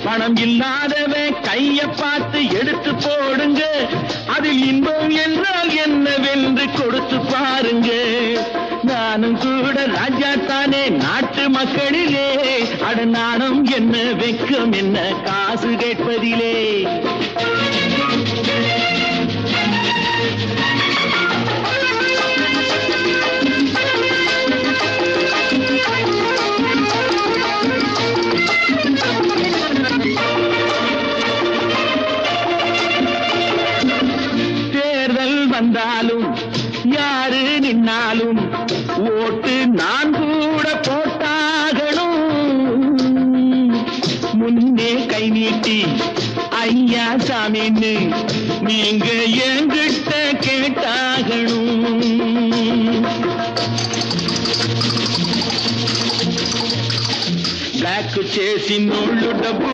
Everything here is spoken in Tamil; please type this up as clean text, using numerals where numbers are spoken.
பணம் இல்லாதவன் கைய பார்த்து எடுத்து போடுங்க, அதில் இன்பம் என்றால் என்னவென்று கொடுத்து பாருங்க. நானும் கூட ராஜா தானே நாட்டு மக்களிலே, அட நாணம் என்ன வெக்கம் என்ன காசு கேட்பதிலே. வந்தாலும் யாரு நின்னாலும் ஓட்டு நான் கூட போட்டாகணும். முன்னே கை நீட்டி ஐயா சாமின்னு நீங்க என்கிட்ட கேட்டாகணும். బ్లాక్ చేసి నోళ్ళు డబ్బు